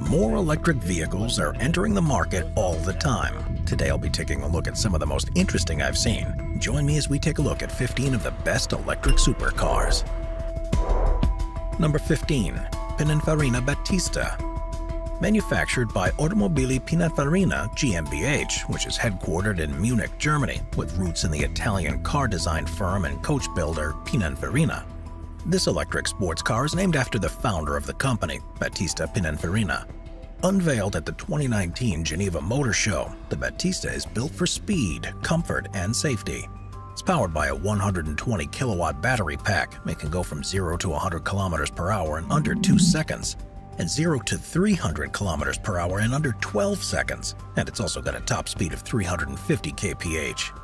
More electric vehicles are entering the market all the time. Today I'll be taking a look at some of the most interesting I've seen. Join me as we take a look at 15 of the best electric supercars. Number 15. Pininfarina Battista. Manufactured by Automobili Pininfarina GmbH, which is headquartered in Munich, Germany, with roots in the Italian car design firm and coach builder Pininfarina. This electric sports car is named after the founder of the company, Battista Pininfarina. Unveiled at the 2019 Geneva Motor Show, the Battista is built for speed, comfort, and safety. It's powered by a 120 kilowatt battery pack, making go from 0 to 100 kilometers per hour in under 2 seconds, and 0 to 300 kilometers per hour in under 12 seconds. And it's also got a top speed of 350 kph.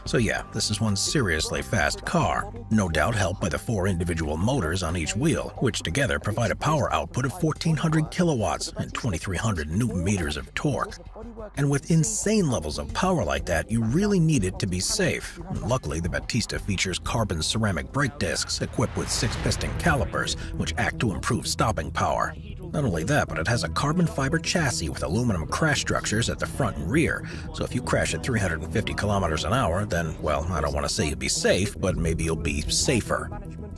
So yeah, this is one seriously fast car, no doubt helped by the 4 individual motors on each wheel, which together provide a power output of 1,400 kilowatts and 2,300 newton meters of torque. And with insane levels of power like that, you really need it to be safe. And luckily, the Battista features carbon ceramic brake discs equipped with 6-piston calipers, which act to improve stopping power. Not only that, but it has a carbon fiber chassis with aluminum crash structures at the front and rear, so if you crash at 350 kilometers an hour, then, well, I don't want to say you'll be safe, but maybe you'll be safer.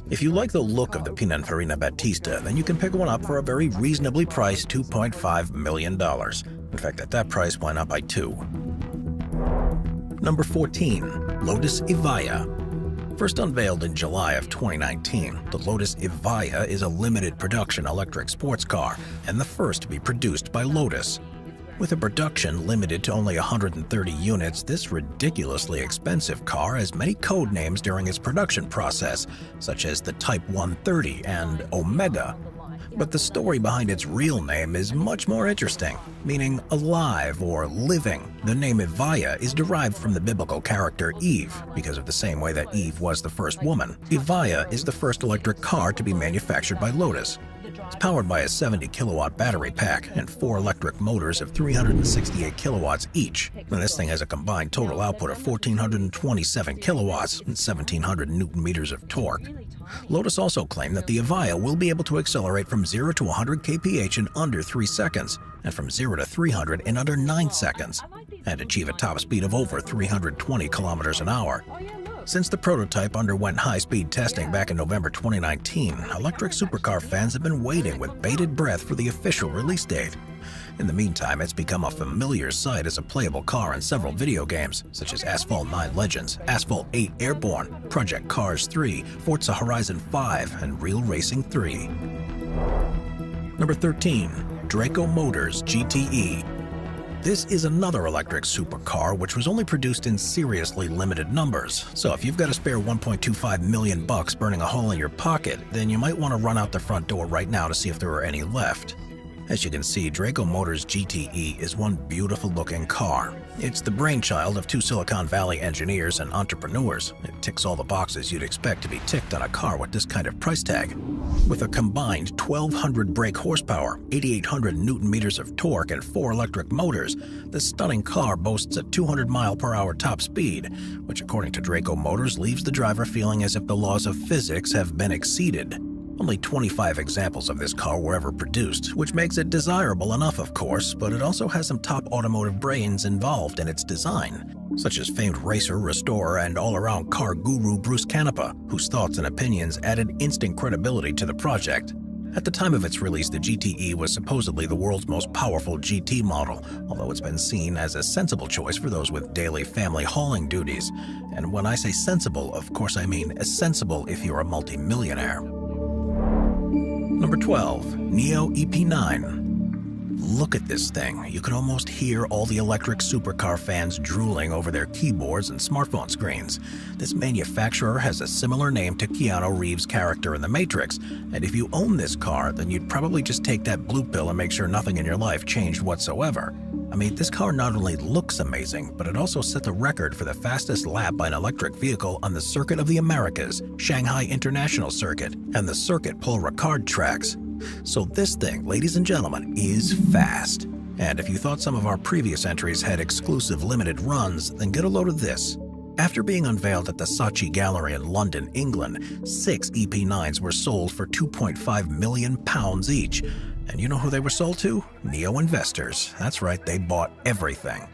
If you like the look of the Pininfarina Battista, then you can pick one up for a very reasonably priced $2.5 million. In fact, at that price, why not buy 2? Number 14. Lotus Evija. First unveiled in July of 2019, the Lotus Evija is a limited production electric sports car and the first to be produced by Lotus. With a production limited to only 130 units, this ridiculously expensive car has many code names during its production process, such as the Type 130 and Omega. But the story behind its real name is much more interesting, meaning alive or living. The name Evija is derived from the biblical character Eve, because of the same way that Eve was the first woman. Evija is the first electric car to be manufactured by Lotus. It's powered by a 70 kilowatt battery pack and 4 electric motors of 368 kilowatts each. And this thing has a combined total output of 1,427 kilowatts and 1,700 newton meters of torque. Lotus also claimed that the Evija will be able to accelerate from 0 to 100 kph in under 3 seconds, and from 0 to 300 in under 9 seconds, and achieve a top speed of over 320 kilometers an hour. Since the prototype underwent high-speed testing back in November 2019, electric supercar fans have been waiting with bated breath for the official release date. In the meantime, it's become a familiar sight as a playable car in several video games, such as Asphalt 9 Legends, Asphalt 8 Airborne, Project Cars 3, Forza Horizon 5, and Real Racing 3. Number 13. Draco Motors GTE. This is another electric supercar which was only produced in seriously limited numbers. So if you've got a spare $1.25 million burning a hole in your pocket, then you might want to run out the front door right now to see if there are any left. As you can see, Draco Motors GTE is one beautiful looking car. It's the brainchild of 2 Silicon Valley engineers and entrepreneurs. It ticks all the boxes you'd expect to be ticked on a car with this kind of price tag. With a combined 1,200 brake horsepower, 8,800 newton meters of torque, and 4 electric motors, this stunning car boasts a 200 mile/hour top speed, which according to Draco Motors leaves the driver feeling as if the laws of physics have been exceeded. Only 25 examples of this car were ever produced, which makes it desirable enough, of course, but it also has some top automotive brains involved in its design, such as famed racer, restorer, and all-around car guru Bruce Canepa, whose thoughts and opinions added instant credibility to the project. At the time of its release, the GTE was supposedly the world's most powerful GT model, although it's been seen as a sensible choice for those with daily family hauling duties. And when I say sensible, of course I mean sensible if you're a multi-millionaire. Number 12. Neo EP9. Look at this thing. You can almost hear all the electric supercar fans drooling over their keyboards and smartphone screens. This manufacturer has a similar name to Keanu Reeves' character in The Matrix, and if you own this car, then you'd probably just take that blue pill and make sure nothing in your life changed whatsoever. I mean, this car not only looks amazing, but it also set the record for the fastest lap by an electric vehicle on the Circuit of the Americas, Shanghai International Circuit, and the Circuit Paul Ricard tracks. So this thing, ladies and gentlemen, is fast. And if you thought some of our previous entries had exclusive limited runs, then get a load of this. After being unveiled at the Saatchi Gallery in London, England, 6 EP9s were sold for £2.5 million each. And you know who they were sold to? Neo investors. That's right, they bought everything.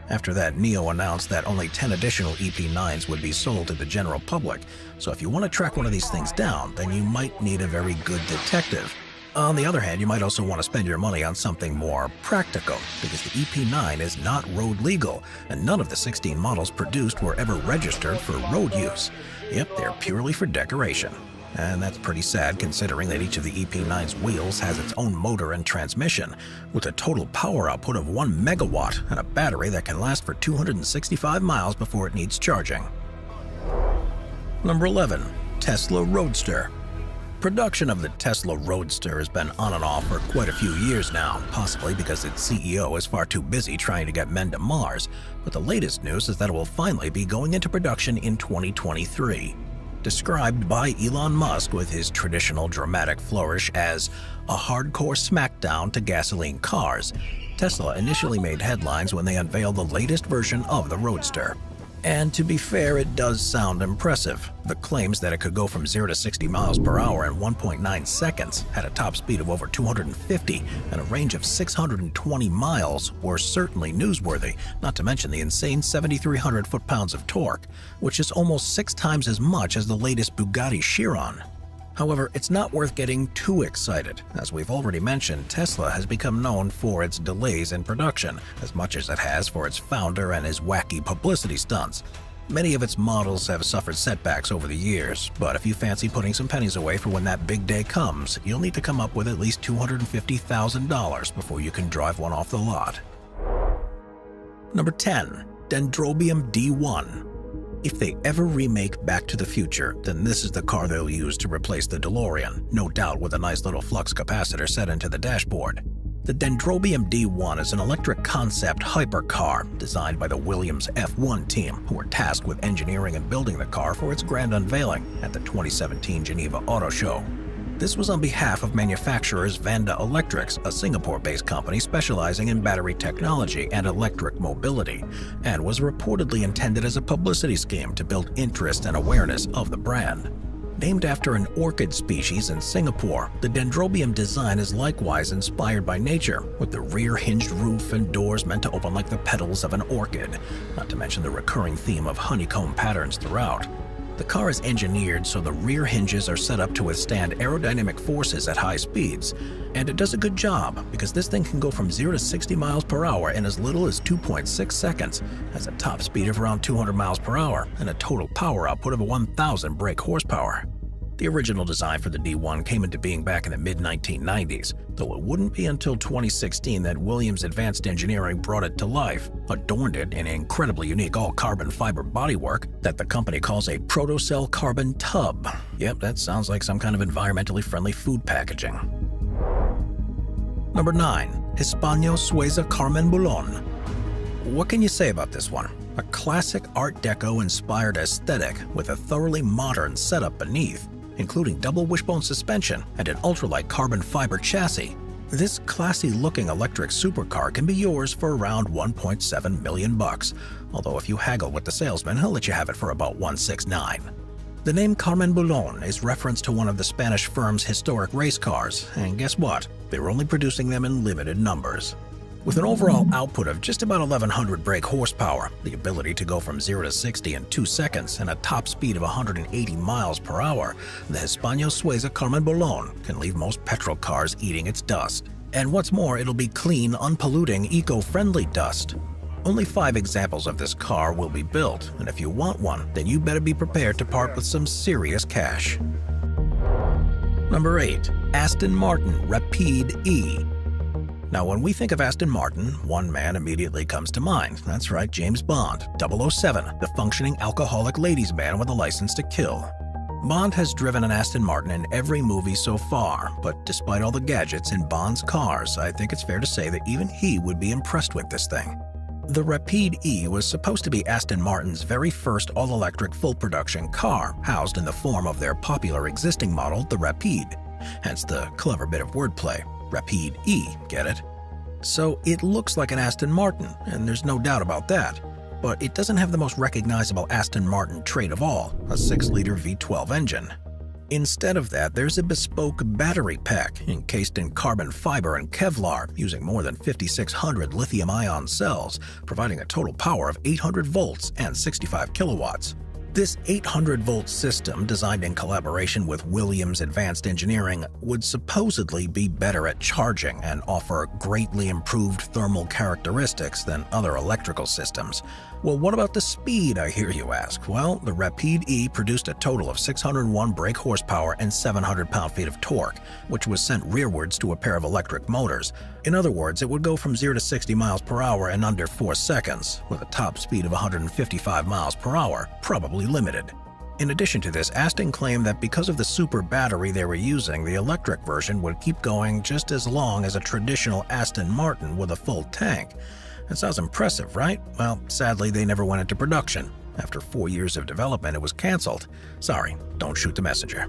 After that, Neo announced that only 10 additional EP9s would be sold to the general public, so if you want to track one of these things down, then you might need a very good detective. On the other hand, you might also want to spend your money on something more practical, because the EP9 is not road legal, and none of the 16 models produced were ever registered for road use. Yep, they're purely for decoration. And that's pretty sad considering that each of the EP9's wheels has its own motor and transmission, with a total power output of 1 megawatt and a battery that can last for 265 miles before it needs charging. Number 11. Tesla Roadster. Production of the Tesla Roadster has been on and off for quite a few years now, possibly because its CEO is far too busy trying to get men to Mars, but the latest news is that it will finally be going into production in 2023. Described by Elon Musk with his traditional dramatic flourish as a hardcore smackdown to gasoline cars, Tesla initially made headlines when they unveiled the latest version of the Roadster. And to be fair, it does sound impressive. The claims that it could go from 0 to 60 miles per hour in 1.9 seconds, had a top speed of over 250, and a range of 620 miles were certainly newsworthy, not to mention the insane 7,300 foot-pounds of torque, which is almost 6 times as much as the latest Bugatti Chiron. However, it's not worth getting too excited. As we've already mentioned, Tesla has become known for its delays in production, as much as it has for its founder and his wacky publicity stunts. Many of its models have suffered setbacks over the years, but if you fancy putting some pennies away for when that big day comes, you'll need to come up with at least $250,000 before you can drive one off the lot. Number 10. Dendrobium D1. If they ever remake Back to the Future, then this is the car they'll use to replace the DeLorean, no doubt with a nice little flux capacitor set into the dashboard. The Dendrobium D1 is an electric concept hypercar designed by the Williams F1 team, who were tasked with engineering and building the car for its grand unveiling at the 2017 Geneva Auto Show. This was on behalf of manufacturers Vanda Electrics, a Singapore-based company specializing in battery technology and electric mobility, and was reportedly intended as a publicity scheme to build interest and awareness of the brand. Named after an orchid species in Singapore, the Dendrobium design is likewise inspired by nature, with the rear hinged roof and doors meant to open like the petals of an orchid, not to mention the recurring theme of honeycomb patterns throughout. The car is engineered so the rear hinges are set up to withstand aerodynamic forces at high speeds, and it does a good job because this thing can go from 0 to 60 miles per hour in as little as 2.6 seconds, has a top speed of around 200 miles per hour, and a total power output of 1,000 brake horsepower. The original design for the D1 came into being back in the mid-1990s, though it wouldn't be until 2016 that Williams Advanced Engineering brought it to life, adorned it in an incredibly unique all-carbon fiber bodywork that the company calls a protocell carbon tub. Yep, that sounds like some kind of environmentally friendly food packaging. Number 9. Hispano Suiza Carmen Bulon. What can you say about this one? A classic Art Deco-inspired aesthetic with a thoroughly modern setup beneath, including double wishbone suspension and an ultralight carbon fiber chassis. This classy-looking electric supercar can be yours for around $1.7 million, although if you haggle with the salesman, he'll let you have it for about $169. The name Carmen Bulon is reference to one of the Spanish firm's historic race cars, and guess what? They were only producing them in limited numbers. With an overall output of just about 1,100 brake horsepower, the ability to go from 0 to 60 in 2 seconds, and a top speed of 180 miles per hour, the Hispano Suiza Carmen Bulon can leave most petrol cars eating its dust. And what's more, it'll be clean, unpolluting, eco-friendly dust. Only 5 examples of this car will be built, and if you want one, then you better be prepared to part with some serious cash. Number 8. Aston Martin Rapide E. Now, when we think of Aston Martin, one man immediately comes to mind. That's right, James Bond, 007, the functioning alcoholic ladies' man with a license to kill. Bond has driven an Aston Martin in every movie so far, but despite all the gadgets in Bond's cars, I think it's fair to say that even he would be impressed with this thing. The Rapide E was supposed to be Aston Martin's very first all-electric full-production car, housed in the form of their popular existing model, the Rapide. Hence the clever bit of wordplay. Rapide E, get it? So it looks like an Aston Martin, and there's no doubt about that. But it doesn't have the most recognizable Aston Martin trait of all, a 6-liter V12 engine. Instead of that, there's a bespoke battery pack encased in carbon fiber and Kevlar using more than 5,600 lithium-ion cells, providing a total power of 800 volts and 65 kilowatts. This 800-volt system, designed in collaboration with Williams Advanced Engineering, would supposedly be better at charging and offer greatly improved thermal characteristics than other electrical systems. Well, what about the speed, I hear you ask? Well, the Rapide E produced a total of 601 brake horsepower and 700 pound-feet of torque, which was sent rearwards to a pair of electric motors. In other words, it would go from 0 to 60 miles per hour in under 4 seconds, with a top speed of 155 miles per hour, probably limited. In addition to this, Aston claimed that because of the super battery they were using, the electric version would keep going just as long as a traditional Aston Martin with a full tank. That sounds impressive, right? Well, sadly, they never went into production. After 4 years of development, it was cancelled. Sorry, don't shoot the messenger.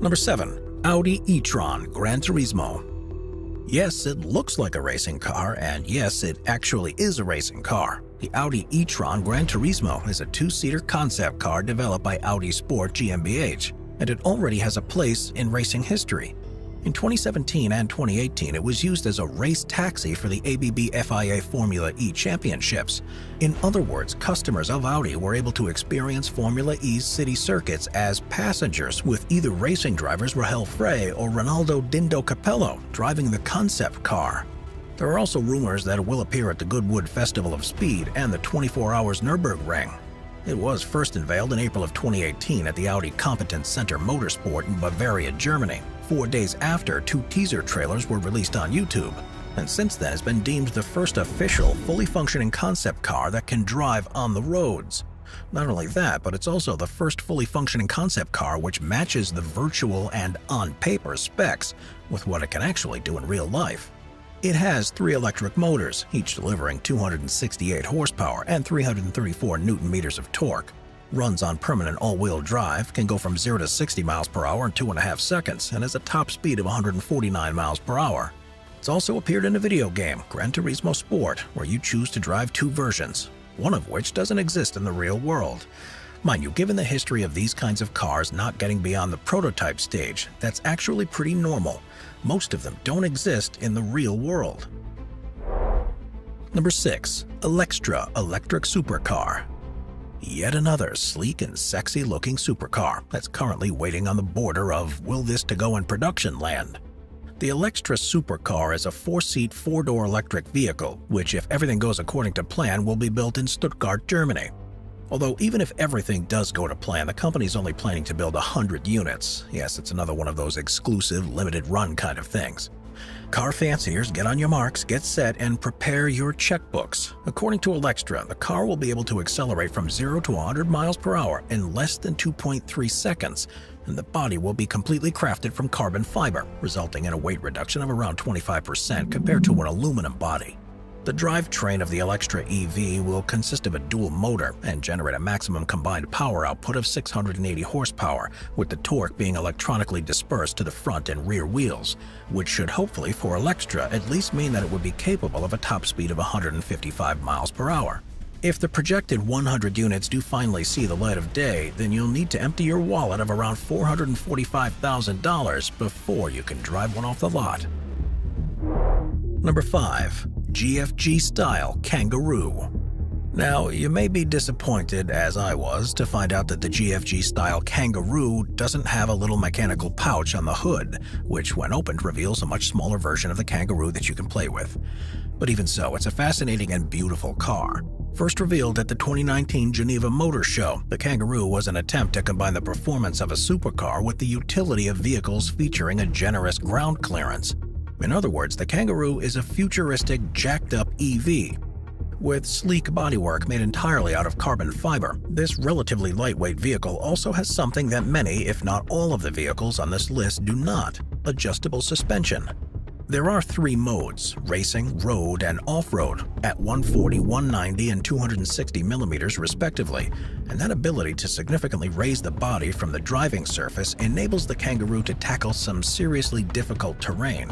Number 7. Audi e-tron Gran Turismo. Yes, it looks like a racing car, and yes, it actually is a racing car. The Audi e-tron Gran Turismo is a 2-seater concept car developed by Audi Sport GmbH, and it already has a place in racing history. In 2017 and 2018, it was used as a race taxi for the ABB FIA Formula E Championships. In other words, customers of Audi were able to experience Formula E's city circuits as passengers, with either racing drivers Rahel Frey or Ronaldo Dindo Capello driving the concept car. There are also rumors that it will appear at the Goodwood Festival of Speed and the 24 Hours Nürburgring. It was first unveiled in April of 2018 at the Audi Competence Center Motorsport in Bavaria, Germany. 4 days after, 2 teaser trailers were released on YouTube, and since then has been deemed the first official, fully functioning concept car that can drive on the roads. Not only that, but it's also the first fully functioning concept car which matches the virtual and on-paper specs with what it can actually do in real life. It has 3 electric motors, each delivering 268 horsepower and 334 newton-meters of torque. Runs on permanent all-wheel drive, can go from 0 to 60 miles per hour in 2.5 seconds, and has a top speed of 149 miles per hour. It's also appeared in a video game, Gran Turismo Sport, where you choose to drive 2 versions, one of which doesn't exist in the real world. Mind you, given the history of these kinds of cars not getting beyond the prototype stage, that's actually pretty normal. Most of them don't exist in the real world. Number 6. Electra Electric Supercar. Yet another sleek and sexy-looking supercar that's currently waiting on the border of will this to go in production land. The Electra Supercar is a 4-seat, 4-door electric vehicle, which, if everything goes according to plan, will be built in Stuttgart, Germany. Although even if everything does go to plan, the company's only planning to build 100 units. Yes, it's another one of those exclusive, limited-run kind of things. Car fanciers, get on your marks, get set, and prepare your checkbooks. According to Electra, the car will be able to accelerate from 0 to 100 miles per hour in less than 2.3 seconds, and the body will be completely crafted from carbon fiber, resulting in a weight reduction of around 25% compared to an aluminum body. The drivetrain of the Electra EV will consist of a dual motor and generate a maximum combined power output of 680 horsepower, with the torque being electronically dispersed to the front and rear wheels, which should hopefully for Electra at least mean that it would be capable of a top speed of 155 miles per hour. If the projected 100 units do finally see the light of day, then you'll need to empty your wallet of around $445,000 before you can drive one off the lot. Number 5. GFG-style Kangaroo. Now, you may be disappointed, as I was, to find out that the GFG-style Kangaroo doesn't have a little mechanical pouch on the hood, which when opened reveals a much smaller version of the Kangaroo that you can play with. But even so, it's a fascinating and beautiful car. First revealed at the 2019 Geneva Motor Show, the Kangaroo was an attempt to combine the performance of a supercar with the utility of vehicles featuring a generous ground clearance. In other words, the Kangaroo is a futuristic, jacked-up EV. With sleek bodywork made entirely out of carbon fiber, this relatively lightweight vehicle also has something that many, if not all of the vehicles on this list do not: adjustable suspension. There are 3 modes, racing, road, and off-road, at 140, 190, and 260 millimeters respectively, and that ability to significantly raise the body from the driving surface enables the Kangaroo to tackle some seriously difficult terrain.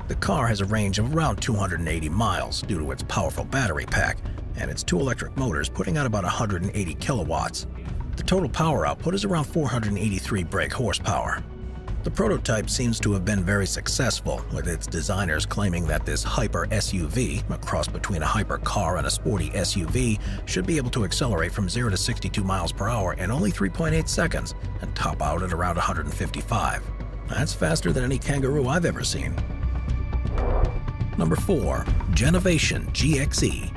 The car has a range of around 280 miles due to its powerful battery pack, and its 2 electric motors putting out about 180 kilowatts. The total power output is around 483 brake horsepower. The prototype seems to have been very successful, with its designers claiming that this hyper SUV, a cross between a hypercar and a sporty SUV, should be able to accelerate from 0 to 62 miles per hour in only 3.8 seconds and top out at around 155. That's faster than any kangaroo I've ever seen. Number 4. Genovation GXE.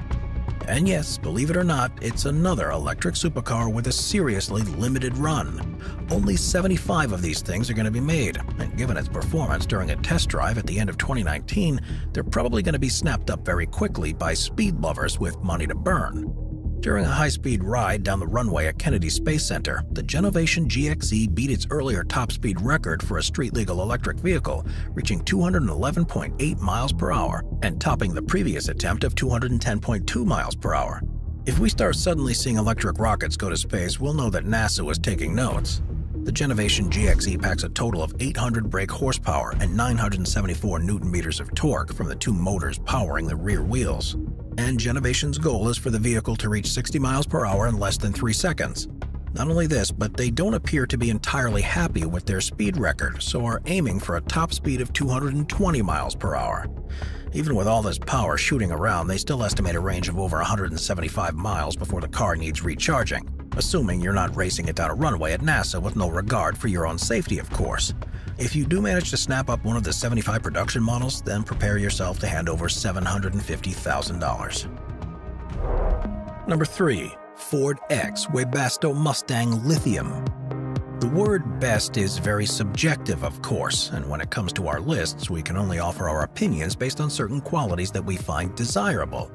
And yes, believe it or not, it's another electric supercar with a seriously limited run. Only 75 of these things are going to be made, and given its performance during a test drive at the end of 2019, they're probably going to be snapped up very quickly by speed lovers with money to burn. During a high-speed ride down the runway at Kennedy Space Center, the Genovation GXE beat its earlier top speed record for a street-legal electric vehicle, reaching 211.8 miles per hour and topping the previous attempt of 210.2 miles per hour. If we start suddenly seeing electric rockets go to space, we'll know that NASA was taking notes. The Genovation GXE packs a total of 800 brake horsepower and 974 newton-meters of torque from the two motors powering the rear wheels. And Genovation's goal is for the vehicle to reach 60 miles per hour in less than 3 seconds. Not only this, but they don't appear to be entirely happy with their speed record, so are aiming for a top speed of 220 miles per hour. Even with all this power shooting around, they still estimate a range of over 175 miles before the car needs recharging, assuming you're not racing it down a runway at NASA with no regard for your own safety, of course. If you do manage to snap up one of the 75 production models, then prepare yourself to hand over $750,000. Number 3. Ford X Webasto Mustang Lithium. The word best is very subjective, of course, and when it comes to our lists, we can only offer our opinions based on certain qualities that we find desirable.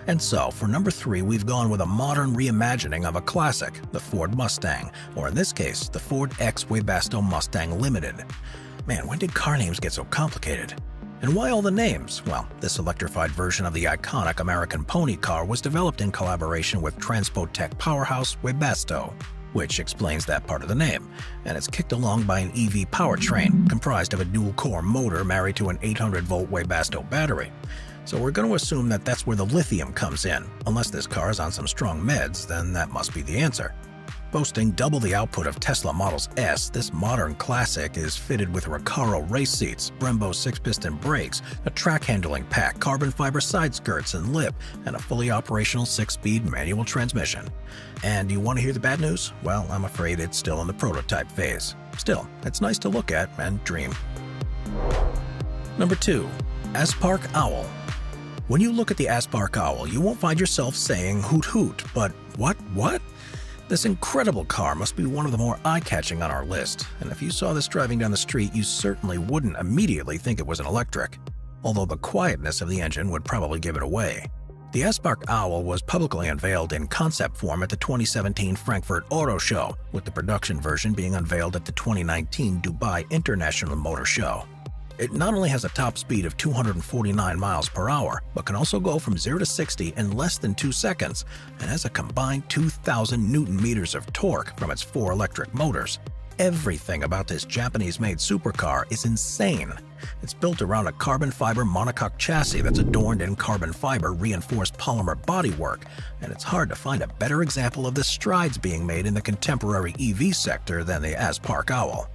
And so, for number 3, we've gone with a modern reimagining of a classic, the Ford Mustang, or in this case, the Ford X Webasto Mustang Limited. Man, when did car names get so complicated? And why all the names? Well, this electrified version of the iconic American pony car was developed in collaboration with Transpotec powerhouse Webasto, which explains that part of the name, and it's kicked along by an EV powertrain comprised of a dual-core motor married to an 800-volt Webasto battery. So we're going to assume that that's where the lithium comes in. Unless this car is on some strong meds, then that must be the answer. Boasting double the output of Tesla Model S, this modern classic is fitted with Recaro race seats, Brembo 6-piston brakes, a track handling pack, carbon fiber side skirts and lip, and a fully operational 6-speed manual transmission. And you want to hear the bad news? Well, I'm afraid it's still in the prototype phase. Still, it's nice to look at and dream. Number 2. Aspark Owl. When you look at the Aspark Owl, you won't find yourself saying hoot hoot, but what? This incredible car must be one of the more eye-catching on our list, and if you saw this driving down the street, you certainly wouldn't immediately think it was an electric, although the quietness of the engine would probably give it away. The Aspark Owl was publicly unveiled in concept form at the 2017 Frankfurt Auto Show, with the production version being unveiled at the 2019 Dubai International Motor Show. It not only has a top speed of 249 miles per hour, but can also go from 0 to 60 in less than 2 seconds, and has a combined 2,000 newton-meters of torque from its 4 electric motors. Everything about this Japanese-made supercar is insane. It's built around a carbon fiber monocoque chassis that's adorned in carbon fiber reinforced polymer bodywork, and it's hard to find a better example of the strides being made in the contemporary EV sector than the Aspark Owl.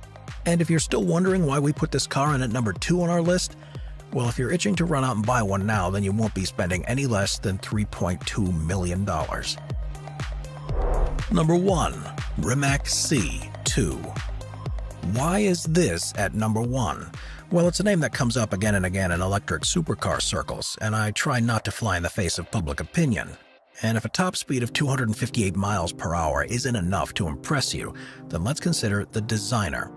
And if you're still wondering why we put this car in at number 2 on our list, well, if you're itching to run out and buy one now, then you won't be spending any less than $3.2 million. Number 1. Rimac C2. Why is this at number 1? Well, it's a name that comes up again and again in electric supercar circles, and I try not to fly in the face of public opinion. And if a top speed of 258 miles per hour isn't enough to impress you, then let's consider the designer.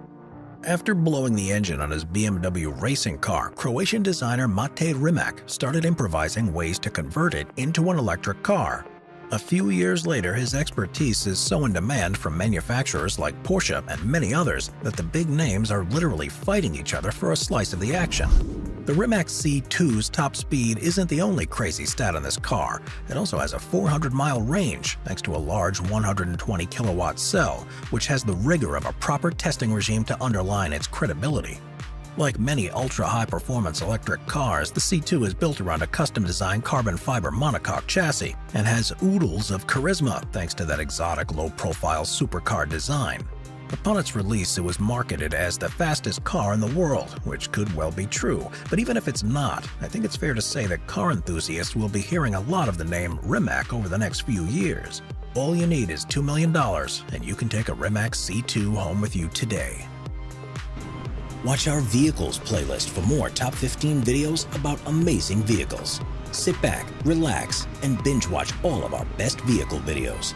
After blowing the engine on his BMW racing car, Croatian designer Mate Rimac started improvising ways to convert it into an electric car. A few years later, his expertise is so in demand from manufacturers like Porsche and many others that the big names are literally fighting each other for a slice of the action. The Rimac C2's top speed isn't the only crazy stat on this car. It also has a 400-mile range, thanks to a large 120-kilowatt cell, which has the rigor of a proper testing regime to underline its credibility. Like many ultra-high-performance electric cars, the C2 is built around a custom-designed carbon fiber monocoque chassis and has oodles of charisma thanks to that exotic low-profile supercar design. Upon its release, it was marketed as the fastest car in the world, which could well be true. But even if it's not, I think it's fair to say that car enthusiasts will be hearing a lot of the name Rimac over the next few years. All you need is $2 million, and you can take a Rimac C2 home with you today. Watch our Vehicles playlist for more top 15 videos about amazing vehicles. Sit back, relax, and binge watch all of our best vehicle videos.